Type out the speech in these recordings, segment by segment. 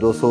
200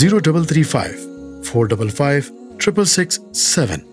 0335 455 666 7